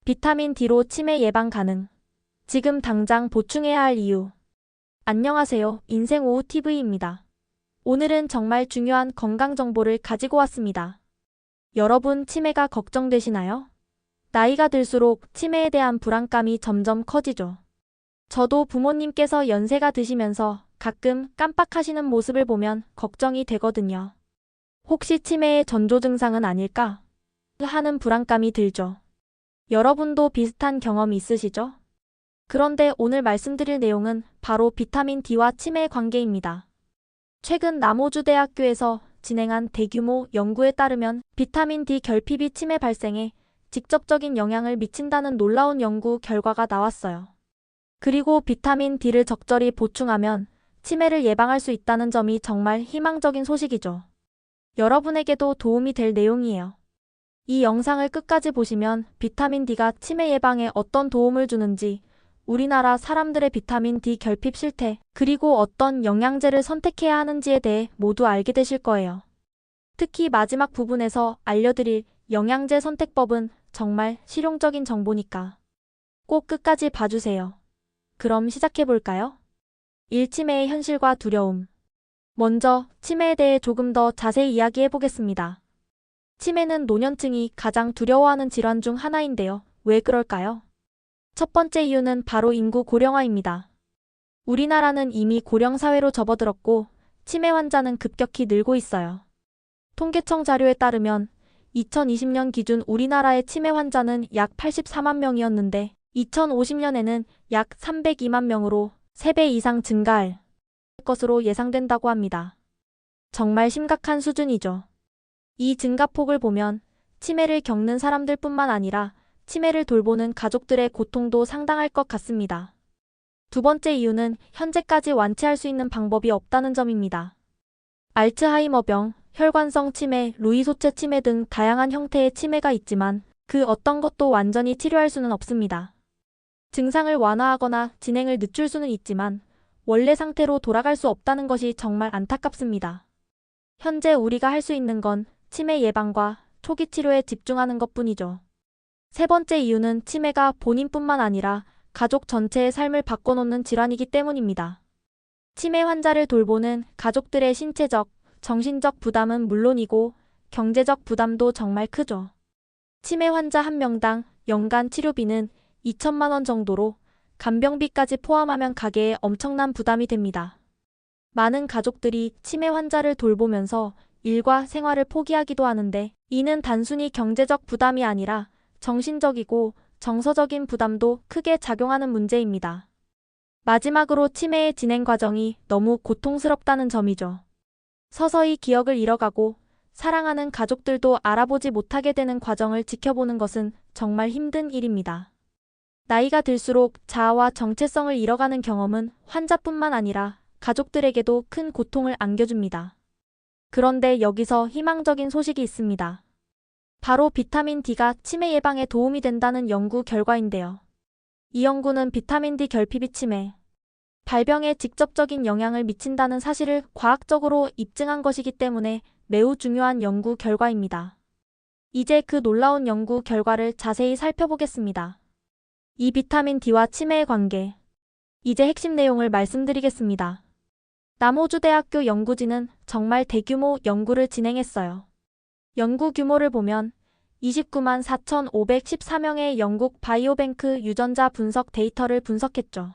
비타민 D로 치매 예방 가능. 지금 당장 보충해야 할 이유. 안녕하세요. 인생오후TV입니다. 오늘은 정말 중요한 건강 정보를 가지고 왔습니다. 여러분, 치매가 걱정되시나요? 나이가 들수록 치매에 대한 불안감이 점점 커지죠. 저도 부모님께서 연세가 드시면서 가끔 깜빡하시는 모습을 보면 걱정이 되거든요. 혹시 치매의 전조 증상은 아닐까 하는 불안감이 들죠. 여러분도 비슷한 경험 있으시죠? 그런데 오늘 말씀드릴 내용은 바로 비타민 D와 치매의 관계입니다. 최근 남호주대학교에서 진행한 대규모 연구에 따르면 비타민 D 결핍이 치매 발생에 직접적인 영향을 미친다는 놀라운 연구 결과가 나왔어요. 그리고 비타민 D를 적절히 보충하면 치매를 예방할 수 있다는 점이 정말 희망적인 소식이죠. 여러분에게도 도움이 될 내용이에요. 이 영상을 끝까지 보시면 비타민 D가 치매 예방에 어떤 도움을 주는지, 우리나라 사람들의 비타민 D 결핍 실태, 그리고 어떤 영양제를 선택해야 하는지에 대해 모두 알게 되실 거예요. 특히 마지막 부분에서 알려드릴 영양제 선택법은 정말 실용적인 정보니까 꼭 끝까지 봐주세요. 그럼 시작해볼까요? 1. 치매의 현실과 두려움. 먼저 치매에 대해 조금 더 자세히 이야기해보겠습니다. 치매는 노년층이 가장 두려워하는 질환 중 하나인데요. 왜 그럴까요? 첫 번째 이유는 바로 인구 고령화입니다. 우리나라는 이미 고령 사회로 접어들었고 치매 환자는 급격히 늘고 있어요. 통계청 자료에 따르면 2020년 기준 우리나라의 치매 환자는 약 84만 명이었는데 2050년에는 약 302만 명으로 3배 이상 증가할 것으로 예상된다고 합니다. 정말 심각한 수준이죠. 이 증가폭을 보면 치매를 겪는 사람들뿐만 아니라 치매를 돌보는 가족들의 고통도 상당할 것 같습니다. 두 번째 이유는 현재까지 완치할 수 있는 방법이 없다는 점입니다. 알츠하이머병, 혈관성 치매, 루이소체 치매 등 다양한 형태의 치매가 있지만 그 어떤 것도 완전히 치료할 수는 없습니다. 증상을 완화하거나 진행을 늦출 수는 있지만 원래 상태로 돌아갈 수 없다는 것이 정말 안타깝습니다. 현재 우리가 할 수 있는 건 치매 예방과 초기 치료에 집중하는 것뿐이죠. 세 번째 이유는 치매가 본인뿐만 아니라 가족 전체의 삶을 바꿔놓는 질환이기 때문입니다. 치매 환자를 돌보는 가족들의 신체적, 정신적 부담은 물론이고 경제적 부담도 정말 크죠. 치매 환자 한 명당 연간 치료비는 2천만 원 정도로 간병비까지 포함하면 가계에 엄청난 부담이 됩니다. 많은 가족들이 치매 환자를 돌보면서 일과 생활을 포기하기도 하는데 이는 단순히 경제적 부담이 아니라 정신적이고 정서적인 부담도 크게 작용하는 문제입니다. 마지막으로 치매의 진행 과정이 너무 고통스럽다는 점이죠. 서서히 기억을 잃어가고 사랑하는 가족들도 알아보지 못하게 되는 과정을 지켜보는 것은 정말 힘든 일입니다. 나이가 들수록 자아와 정체성을 잃어가는 경험은 환자뿐만 아니라 가족들에게도 큰 고통을 안겨줍니다. 그런데 여기서 희망적인 소식이 있습니다. 바로 비타민 D가 치매 예방에 도움이 된다는 연구 결과인데요. 이 연구는 비타민 D 결핍이 치매 발병에 직접적인 영향을 미친다는 사실을 과학적으로 입증한 것이기 때문에 매우 중요한 연구 결과입니다. 이제 그 놀라운 연구 결과를 자세히 살펴보겠습니다. 이 비타민 D와 치매의 관계. 이제 핵심 내용을 말씀드리겠습니다. 남호주대학교 연구진은 정말 대규모 연구를 진행했어요. 연구 규모를 보면 29만 4,514명의 영국 바이오뱅크 유전자 분석 데이터를 분석했죠.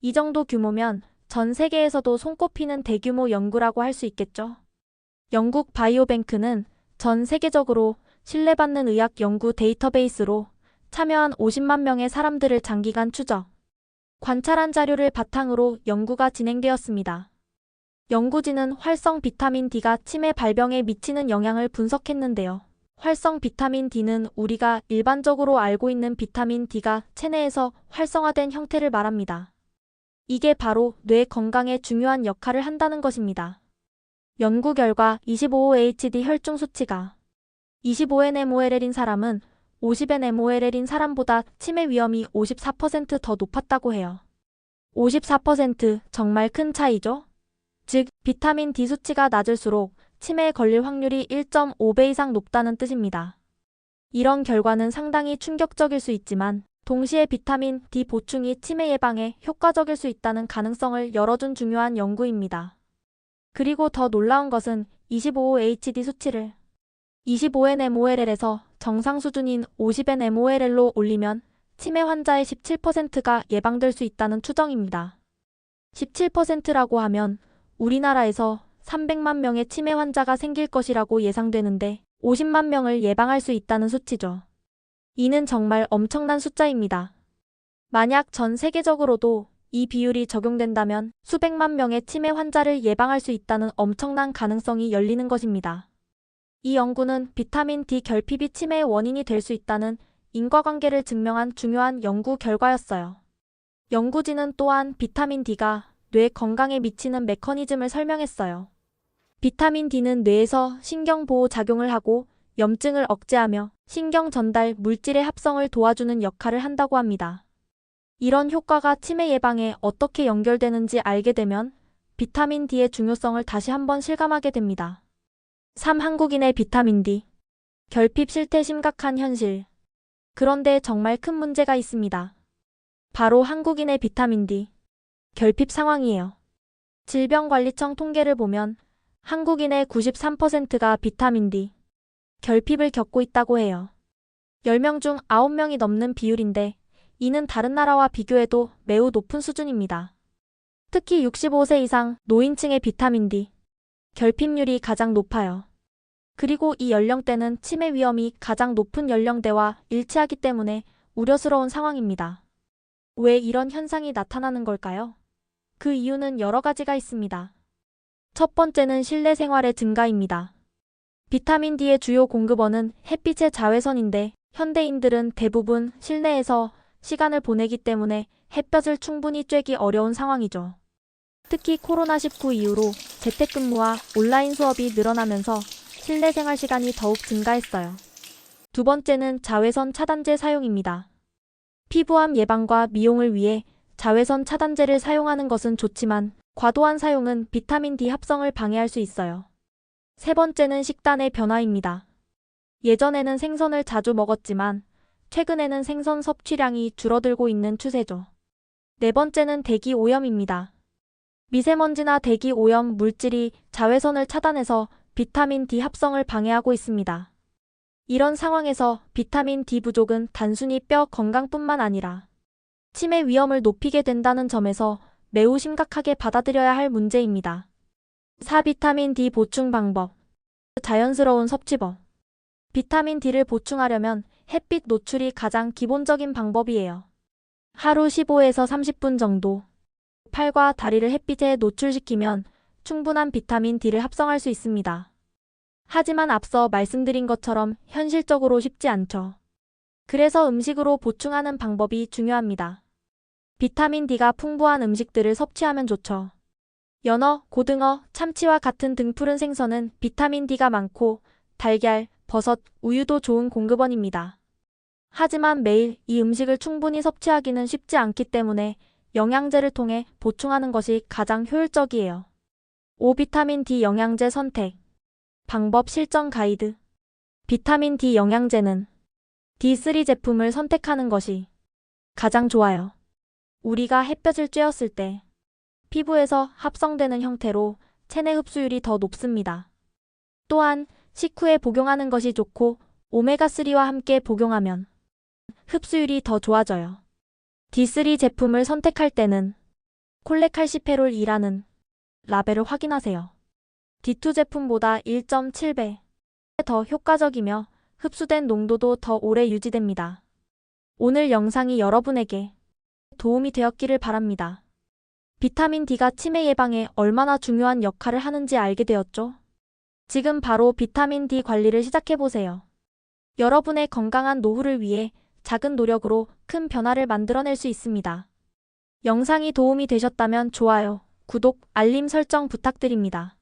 이 정도 규모면 전 세계에서도 손꼽히는 대규모 연구라고 할 수 있겠죠. 영국 바이오뱅크는 전 세계적으로 신뢰받는 의학 연구 데이터베이스로 참여한 50만 명의 사람들을 장기간 추적, 관찰한 자료를 바탕으로 연구가 진행되었습니다. 연구진은 활성 비타민 D가 치매 발병에 미치는 영향을 분석했는데요. 활성 비타민 D는 우리가 일반적으로 알고 있는 비타민 D가 체내에서 활성화된 형태를 말합니다. 이게 바로 뇌 건강에 중요한 역할을 한다는 것입니다. 연구 결과 25-HDL 혈중 수치가 25nmol인 사람은 50nmol인 사람보다 치매 위험이 54% 더 높았다고 해요. 54% 정말 큰 차이죠? 즉, 비타민 D 수치가 낮을수록 치매에 걸릴 확률이 1.5배 이상 높다는 뜻입니다. 이런 결과는 상당히 충격적일 수 있지만 동시에 비타민 D 보충이 치매 예방에 효과적일 수 있다는 가능성을 열어둔 중요한 연구입니다. 그리고 더 놀라운 것은 25-HOD 수치를 25nmol에서 정상 수준인 50nmol로 올리면 치매 환자의 17%가 예방될 수 있다는 추정입니다. 17%라고 하면 우리나라에서 300만 명의 치매 환자가 생길 것이라고 예상되는데 50만 명을 예방할 수 있다는 수치죠. 이는 정말 엄청난 숫자입니다. 만약 전 세계적으로도 이 비율이 적용된다면 수백만 명의 치매 환자를 예방할 수 있다는 엄청난 가능성이 열리는 것입니다. 이 연구는 비타민 D 결핍이 치매의 원인이 될 수 있다는 인과관계를 증명한 중요한 연구 결과였어요. 연구진은 또한 비타민 D가 뇌 건강에 미치는 메커니즘을 설명했어요. 비타민 D는 뇌에서 신경보호 작용을 하고 염증을 억제하며 신경 전달 물질의 합성을 도와주는 역할을 한다고 합니다. 이런 효과가 치매 예방에 어떻게 연결되는지 알게 되면 비타민 D의 중요성을 다시 한번 실감하게 됩니다. 3. 한국인의 비타민 D 결핍 실태 심각한 현실. 그런데 정말 큰 문제가 있습니다. 바로 한국인의 비타민 D 결핍 상황이에요. 질병관리청 통계를 보면 한국인의 93%가 비타민 D 결핍을 겪고 있다고 해요. 10명 중 9명이 넘는 비율인데 이는 다른 나라와 비교해도 매우 높은 수준입니다. 특히 65세 이상 노인층의 비타민 D 결핍률이 가장 높아요. 그리고 이 연령대는 치매 위험이 가장 높은 연령대와 일치하기 때문에 우려스러운 상황입니다. 왜 이런 현상이 나타나는 걸까요? 그 이유는 여러 가지가 있습니다. 첫 번째는 실내 생활의 증가입니다. 비타민 D의 주요 공급원은 햇빛의 자외선인데 현대인들은 대부분 실내에서 시간을 보내기 때문에 햇볕을 충분히 쬐기 어려운 상황이죠. 특히 코로나19 이후로 재택근무와 온라인 수업이 늘어나면서 실내 생활 시간이 더욱 증가했어요. 두 번째는 자외선 차단제 사용입니다. 피부암 예방과 미용을 위해 자외선 차단제를 사용하는 것은 좋지만 과도한 사용은 비타민 D 합성을 방해할 수 있어요. 세 번째는 식단의 변화입니다. 예전에는 생선을 자주 먹었지만 최근에는 생선 섭취량이 줄어들고 있는 추세죠. 네 번째는 대기 오염입니다. 미세먼지나 대기 오염 물질이 자외선을 차단해서 비타민 D 합성을 방해하고 있습니다. 이런 상황에서 비타민 D 부족은 단순히 뼈 건강뿐만 아니라 치매 위험을 높이게 된다는 점에서 매우 심각하게 받아들여야 할 문제입니다. 4. 비타민 D 보충 방법. 자연스러운 섭취법. 비타민 D를 보충하려면 햇빛 노출이 가장 기본적인 방법이에요. 하루 15에서 30분 정도 팔과 다리를 햇빛에 노출시키면 충분한 비타민 D를 합성할 수 있습니다. 하지만 앞서 말씀드린 것처럼 현실적으로 쉽지 않죠. 그래서 음식으로 보충하는 방법이 중요합니다. 비타민 D가 풍부한 음식들을 섭취하면 좋죠. 연어, 고등어, 참치와 같은 등푸른 생선은 비타민 D가 많고 달걀, 버섯, 우유도 좋은 공급원입니다. 하지만 매일 이 음식을 충분히 섭취하기는 쉽지 않기 때문에 영양제를 통해 보충하는 것이 가장 효율적이에요. 5. 비타민 D 영양제 선택. 방법 실전 가이드. 비타민 D 영양제는 D3 제품을 선택하는 것이 가장 좋아요. 우리가 햇볕을 쬐었을 때 피부에서 합성되는 형태로 체내 흡수율이 더 높습니다. 또한 식후에 복용하는 것이 좋고 오메가3와 함께 복용하면 흡수율이 더 좋아져요. D3 제품을 선택할 때는 콜레칼시페롤이라는 라벨을 확인하세요. D2 제품보다 1.7배 더 효과적이며 흡수된 농도도 더 오래 유지됩니다. 오늘 영상이 여러분에게 도움이 되었기를 바랍니다. 비타민 D가 치매 예방에 얼마나 중요한 역할을 하는지 알게 되었죠? 지금 바로 비타민 D 관리를 시작해보세요. 여러분의 건강한 노후를 위해 작은 노력으로 큰 변화를 만들어낼 수 있습니다. 영상이 도움이 되셨다면 좋아요, 구독, 알림 설정 부탁드립니다.